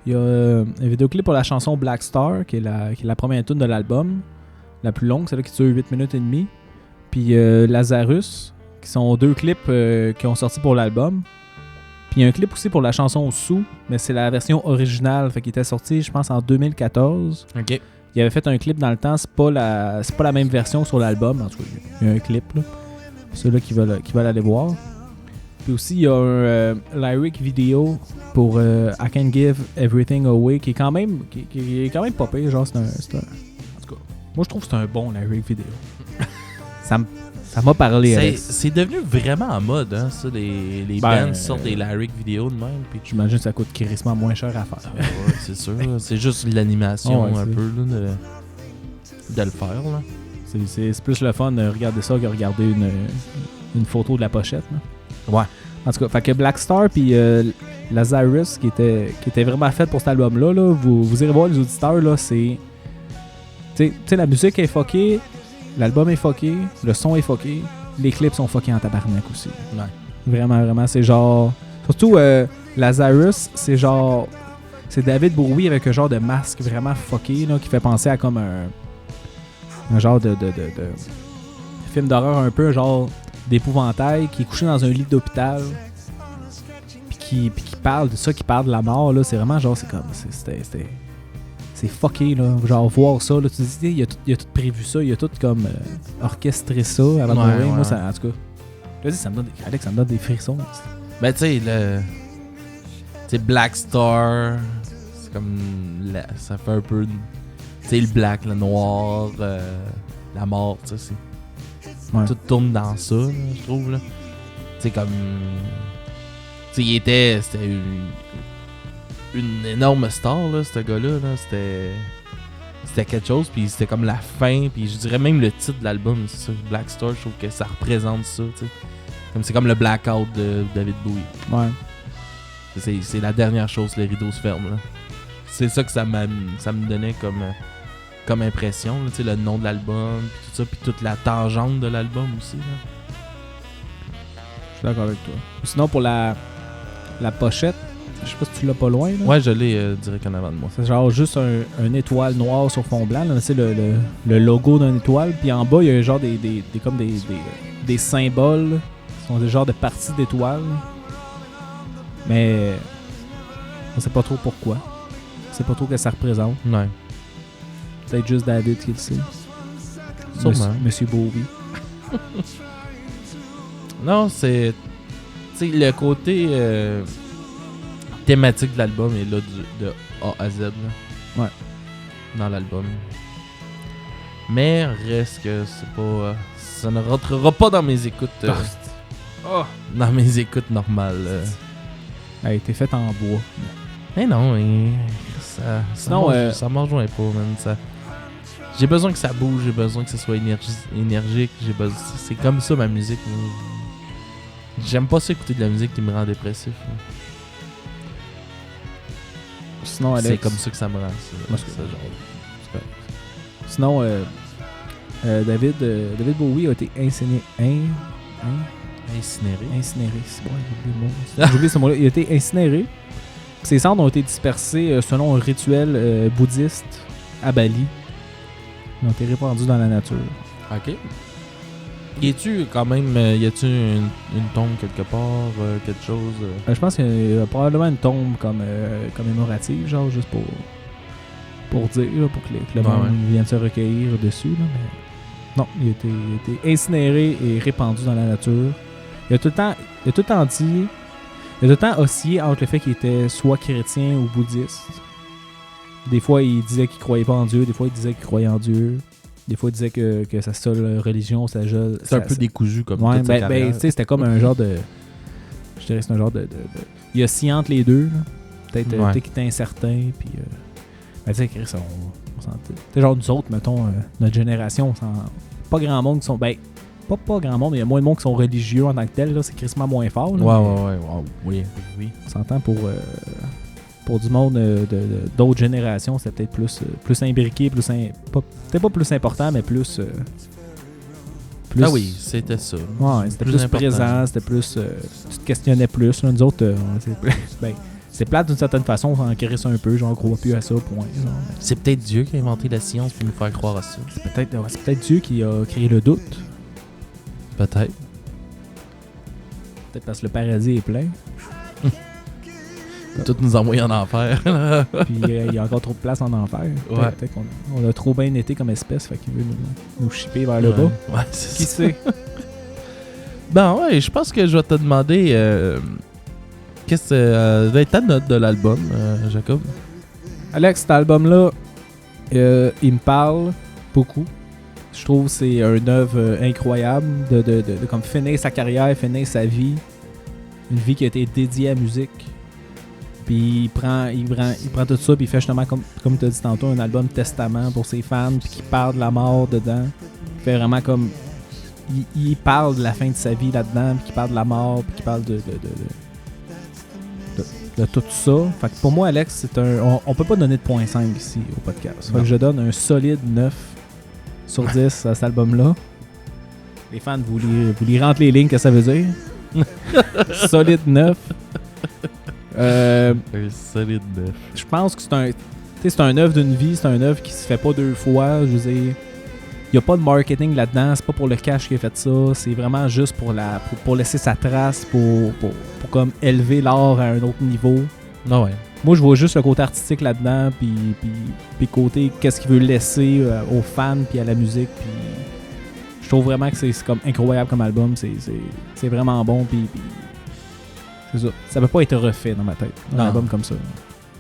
Il y a un vidéoclip pour la chanson Black Star, qui est la première tune de l'album. La plus longue, celle-là qui dure 8 minutes et demie. Puis Lazarus, qui sont 2 clips qui ont sorti pour l'album. Puis il y a un clip aussi pour la chanson Sous, mais c'est la version originale, fait qu'il était sorti, je pense, en 2014. Ok. Il avait fait un clip dans le temps, c'est pas la même version sur l'album, en tout cas, il y a un clip, là. Ceux-là qui veulent aller voir. Puis aussi, il y a un lyric vidéo pour I Can Give Everything Away, qui est quand même pas pire, genre, c'est un... En tout cas, moi, je trouve que c'est un bon lyric vidéo. Ça m'a parlé, Alex. C'est devenu vraiment en mode, hein, ça, les bands sortent des lyric vidéos de même. Puis j'imagine que ça coûte crissement moins cher à faire. Ouais, c'est sûr, là. C'est juste l'animation ouais, un peu là, de le faire. Là. C'est plus le fun de regarder ça que regarder une photo de la pochette. Là. Ouais. En tout cas, fait que Black Star puis Lazarus qui était vraiment fait pour cet album-là, là, vous irez voir les auditeurs, là, c'est... Tu sais, la musique est fuckée, l'album est fucké, le son est fucké, les clips sont fuckés en tabarnak aussi. Ouais. Vraiment, vraiment, c'est genre... Surtout, Lazarus, c'est genre... C'est David Bowie avec un genre de masque vraiment fucké, là, qui fait penser à comme un genre de film d'horreur un peu, genre d'épouvantail, qui est couché dans un lit d'hôpital, puis qui parle de ça, qui parle de la mort, là, c'est vraiment genre, c'est comme... C'est fucké, là. Genre, voir ça, là, tu te dis, il a tout prévu ça, il a tout comme orchestré ça avant de mourir. Moi, ça, en tout cas, là, ça me donne des frissons. Ben, tu sais, tu sais, Black Star, c'est comme. Ça fait un peu. Tu sais, le black, le noir, la mort, tu sais. Ouais. Tout tourne dans ça, là, je trouve, là. Tu sais, comme. Tu sais, c'était une énorme star, là, ce gars-là. Là. C'était quelque chose, puis c'était comme la fin, puis je dirais même le titre de l'album, c'est ça, Black Star, je trouve que ça représente ça, tu sais. Comme c'est comme le blackout de David Bowie. Ouais. C'est la dernière chose, les rideaux se ferment, là. C'est ça que ça me donnait comme impression, tu sais, le nom de l'album, puis tout ça, puis toute la tangente de l'album aussi, là. Je suis d'accord avec toi. Sinon, pour la pochette, je sais pas si tu l'as pas loin, là. Ouais, je l'ai direct en avant de moi. C'est genre juste un étoile noire sur fond blanc, là. C'est le logo d'une étoile, puis en bas, il y a genre des symboles, là, qui sont des genres de parties d'étoiles. Mais on sait pas trop pourquoi. On sait pas trop ce que ça représente. Ouais. Peut-être juste David qui le sait. Sûrement. Monsieur Bowie. Non, c'est... Tu sais, le côté thématique de l'album est là de A à Z, là. Ouais. Dans l'album. Mais reste que c'est pas... ça ne rentrera pas dans mes écoutes... dans mes écoutes normales. Elle a été faite en bois. Mais non, ça me rejoint pas, man. J'ai besoin que ça bouge, j'ai besoin que ça soit énergique. C'est comme ça ma musique. J'aime pas ça écouter de la musique qui me rend dépressif. Sinon, Alex, c'est comme ça que ça me rend. Sinon, David Bowie a été incinéré. C'est bon, j'ai oublié le mot. J'ai oublié ce mot-là. Il a été incinéré. Ses cendres ont été dispersées selon un rituel bouddhiste à Bali. Ils ont été répandus dans la nature. Ok. Y a-tu quand même une tombe quelque part, quelque chose Je pense qu'il y a probablement une tombe comme commémorative, genre juste pour dire, là, pour que le monde vienne se recueillir dessus. Là, mais non, il a été incinéré et répandu dans la nature. Il a tout le temps dit... Il a tout le temps oscillé entre le fait qu'il était soit chrétien ou bouddhiste. Des fois, il disait qu'il croyait pas en Dieu. Des fois, il disait qu'il croyait en Dieu. Des fois, il disait que sa seule religion, c'est un peu décousu comme ouais, toute sa carrière. tu sais, c'était comme un genre de... Je dirais que c'est un genre de... Il a scié entre les deux. Là. Peut-être qu'il était incertain. Puis, tu sais, Chris, on s'en... Tu sais, genre nous autres, mettons, notre génération, pas grand monde qui sont... Ben, pas grand monde, mais il y a moins de monde qui sont religieux en tant que tel. Là, c'est crissement moins fort. Là, oui. On s'entend pour du monde d'autres générations, c'était peut-être plus imbriqué, peut-être pas plus important, mais plus... Ah oui, c'était ça. Ouais, c'était plus présent, c'était plus... tu te questionnais plus. Là, nous autres, c'est plate d'une certaine façon, on s'en crisse un peu, genre, on croit plus à ça, point. Genre. C'est peut-être Dieu qui a inventé la science pour nous faire croire à ça. C'est peut-être Dieu qui a créé le doute. Peut-être. Peut-être parce que le paradis est plein. Tout nous envoyer en enfer. Puis il y a encore trop de place en enfer. Ouais. Peut-être qu'on a trop bien été comme espèce, fait qu'il veut nous shipper vers le bas. Ouais, c'est Qui sait? Ben ouais, je pense que je vais te demander qu'est-ce que va être ta note de l'album, Jacob? Alex, cet album-là, il me parle beaucoup. Je trouve que c'est une œuvre incroyable de comme finir sa carrière, finir sa vie. Une vie qui a été dédiée à la musique. Puis il prend tout ça, puis il fait justement, comme tu as dit tantôt, un album testament pour ses fans, puis qui parle de la mort dedans. Il fait vraiment comme... Il parle de la fin de sa vie là-dedans, puis qui parle de la mort, puis qui parle de tout ça. Fait que pour moi, Alex, c'est on peut pas donner de 0.5 ici au podcast. Fait que je donne un solide 9 sur 10 à cet album-là. Les fans, vous lirez entre les lignes que ça veut dire. Solide 9. Un solide 9. Je pense que c'est un œuvre d'une vie, c'est un œuvre qui se fait pas deux fois. Je veux dire, il n'y a pas de marketing là-dedans, c'est pas pour le cash qu'il a fait ça, c'est vraiment juste pour laisser sa trace, pour comme élever l'art à un autre niveau. Ah ouais. Moi, je vois juste le côté artistique là-dedans, puis côté qu'est-ce qu'il veut laisser aux fans, puis à la musique, puis je trouve vraiment que c'est comme incroyable comme album, c'est vraiment bon, puis c'est ça. Ça peut pas être refait dans ma tête, un album comme ça.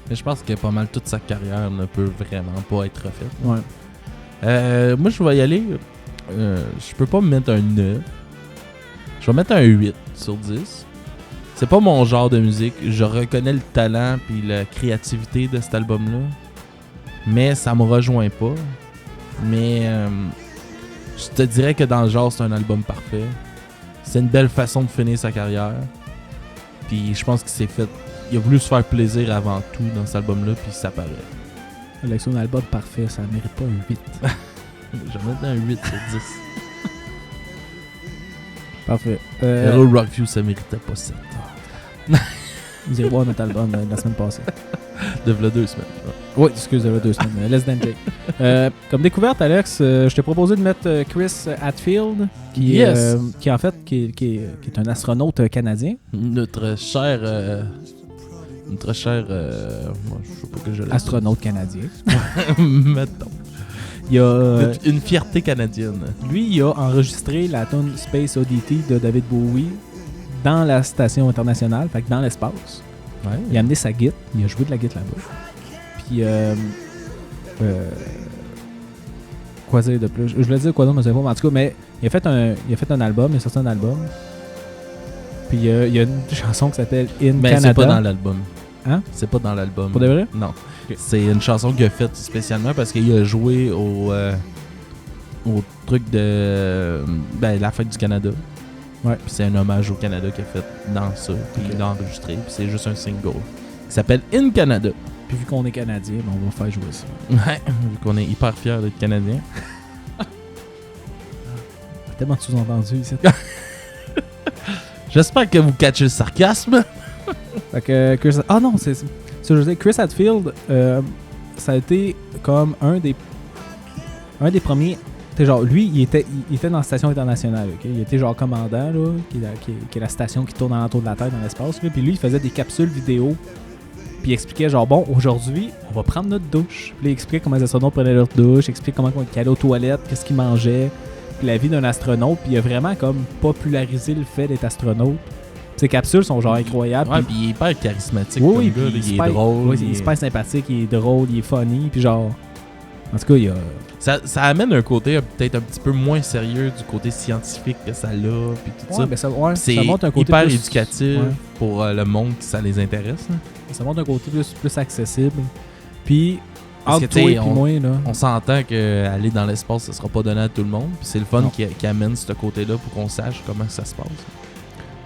Mais je pense que pas mal toute sa carrière ne peut vraiment pas être refaite. Ouais. Moi, je vais y aller. Je peux pas me mettre un 9. Je vais mettre un 8 sur 10. C'est pas mon genre de musique. Je reconnais le talent puis la créativité de cet album-là. Mais ça me rejoint pas. Mais je te dirais que dans le genre, c'est un album parfait. C'est une belle façon de finir sa carrière. Puis je pense qu'il s'est fait... Il a voulu se faire plaisir avant tout dans cet album-là, puis ça paraît. Alex, un album parfait, ça mérite pas un 8. Je vais mettre un 8 sur 10. Parfait. Hello Rockview, ça méritait pas 7. Vous irez voir notre album la semaine passée. De v'là 2 semaines. Oui, excusez-moi, 2 semaines. Less than Jake. Comme découverte, Alex, je t'ai proposé de mettre Chris Hadfield, qui est un astronaute canadien. Notre cher... moi, je sais pas que je l'aime. Astronaute canadien. Mettons. Il y a, une fierté canadienne. Lui, il a enregistré la tune Space Oddity de David Bowie dans la station internationale, fait que dans l'espace. Ouais. Il a amené sa guitare, il a joué de la guitare là-bas. Puis, quoi dire de plus? Je voulais dire quoi d'autre, mais je sais pas. Mais en tout cas, mais il a fait un album, il a sorti un album. Puis il y a une chanson qui s'appelle In Canada. C'est pas dans l'album. Hein? C'est pas dans l'album. Pour de vrai? Non. Okay. C'est une chanson qu'il a faite spécialement parce qu'il a joué au truc de la fête du Canada. Ouais. Puis c'est un hommage au Canada qu'il a fait dans ça. Puis il l'a enregistré. Puis c'est juste un single. Il s'appelle In Canada. Puis vu qu'on est Canadien, on va faire jouer ça. Ouais, vu qu'on est hyper fiers d'être Canadien. Tellement de sous-entendus ici. J'espère que vous catchez le sarcasme. Fait que Chris... Ah non, c'est ça. Je veux dire, Chris Hadfield, ça a été comme un des premiers. Genre, lui, il était dans la station internationale. Okay? Il était genre commandant, là, qui est la station qui tourne alentour de la Terre dans l'espace. Puis lui, il faisait des capsules vidéo Puis il expliquait genre, bon, aujourd'hui, on va prendre notre douche. Puis il expliquait comment les astronautes prenaient leur douche, expliquait comment ils allaient aux toilettes, qu'est-ce qu'ils mangeaient, puis la vie d'un astronaute. Puis il a vraiment comme popularisé le fait d'être astronaute. Ses capsules sont genre incroyables. Ouais, puis il est hyper charismatique oui, comme gars, puis là, il est drôle. Oui, il est super sympathique, il est drôle, il est funny. Puis genre, en tout cas, il y a... Ça amène un côté peut-être un petit peu moins sérieux du côté scientifique que ça a, puis tout ça. Ben ça C'est montre un côté hyper plus, éducatif ouais. pour le monde qui ça les intéresse. Là. Ça montre un côté plus accessible. Puis, Parce entre que, toi t'sais, et moi, là... On s'entend qu'aller dans l'espace, ça sera pas donné à tout le monde. Puis c'est le fun qui amène ce côté-là pour qu'on sache comment ça se passe.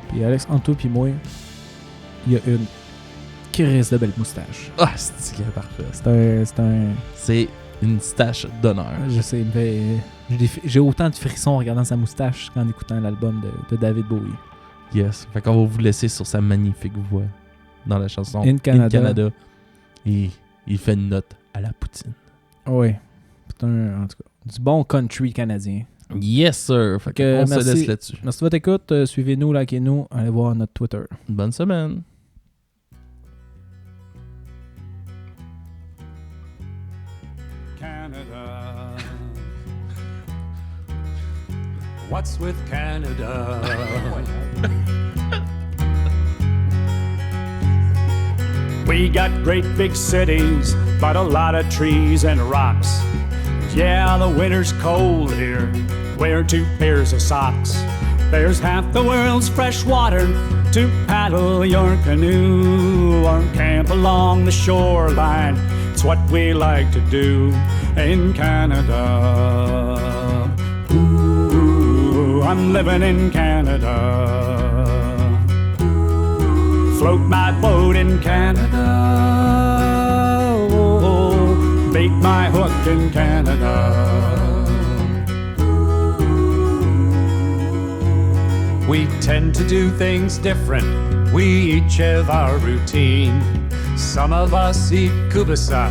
Puis Alex, entre toi et moi, il y a une crise de belle moustache. Ah, c'est parfait. C'est une stache d'honneur. Je sais, mais j'ai autant de frissons en regardant sa moustache qu'en écoutant l'album de David Bowie. Yes. Fait qu'on va vous laisser sur sa magnifique voix dans la chanson In Canada. Et il fait une note à la poutine. Oui. En tout cas, du bon country canadien. Yes, sir. Fait qu'on se laisse là-dessus. Merci de votre écoute. Suivez-nous, likez-nous. Allez voir notre Twitter. Bonne semaine. Canada. What's with Canada? We got great big cities, but a lot of trees and rocks. Yeah, the winter's cold here. Wear 2 pairs of socks. There's half the world's fresh water to paddle your canoe or camp along the shoreline. It's what we like to do in Canada. Ooh, I'm living in Canada. Float my boat in Canada. Oh, bait my hook in Canada. We tend to do things different. We each have our routine. Some of us eat kubasa,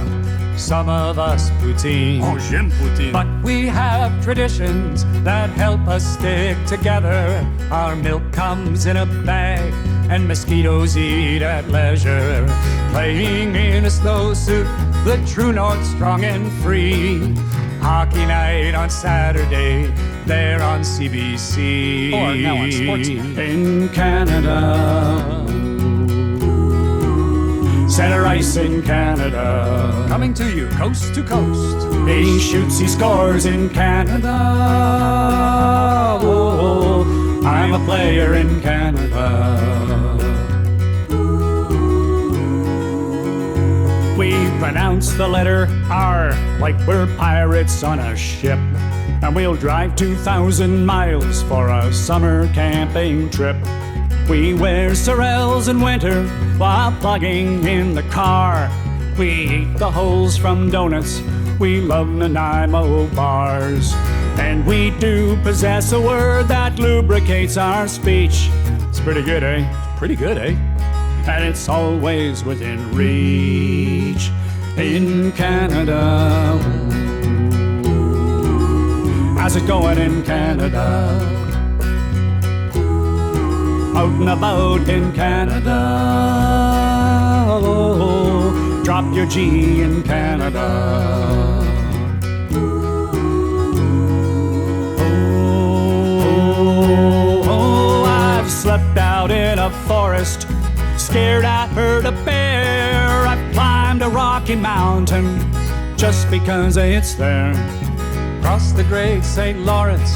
some of us poutine. Oh, j'aime poutine. But we have traditions that help us stick together. Our milk comes in a bag and mosquitoes eat at leisure. Playing in a snowsuit, the true north strong and free. Hockey night on Saturday, there on CBC. Or now on Sportsnet. In Canada. Center ice in Canada. Coming to you coast to coast. He shoots, he scores in Canada. Oh, I'm a player in Canada. We pronounce the letter R like we're pirates on a ship. And we'll drive 2,000 miles for a summer camping trip. We wear sorels in winter while plugging in the car. We eat the holes from donuts. We love Nanaimo bars. And we do possess a word that lubricates our speech. It's pretty good, eh? Pretty good, eh? And it's always within reach in Canada. How's it going in Canada? Out and about in Canada. Oh, drop your G in Canada. Oh, I've slept out in a forest, scared I heard a bear. I've climbed a rocky mountain just because it's there. Crossed the great St. Lawrence,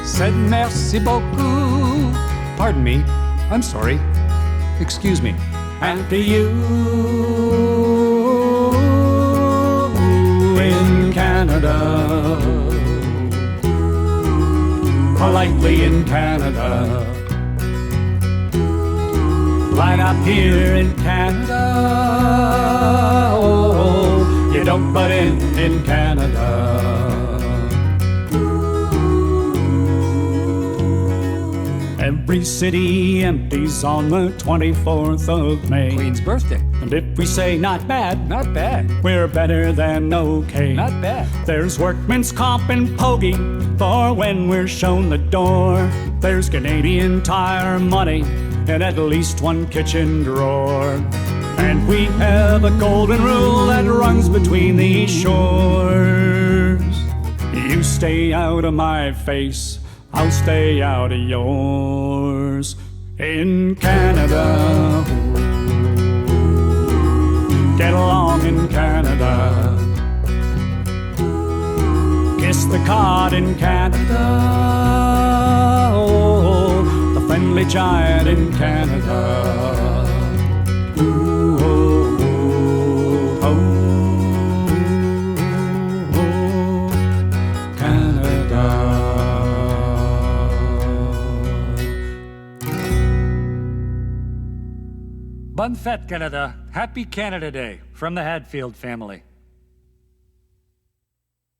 said merci beaucoup. Pardon me, I'm sorry. Excuse me. After you in Canada. Politely in Canada. Right up here in Canada. Oh, you don't butt in Canada. Every city empties on the 24th of May. Queen's birthday. And if we say not bad, Not bad. we're better than okay. Not bad. There's workman's comp and pogey for when we're shown the door. There's Canadian Tire money in at least one kitchen drawer. And we have a golden rule that runs between these shores. You stay out of my face, I'll stay out of yours. In Canada, get along in Canada. Kiss the cod in Canada. Oh, the friendly giant in Canada. Ooh, oh, oh, oh, oh, Canada. Bonne fête, Canada. Happy Canada Day from the Hadfield family.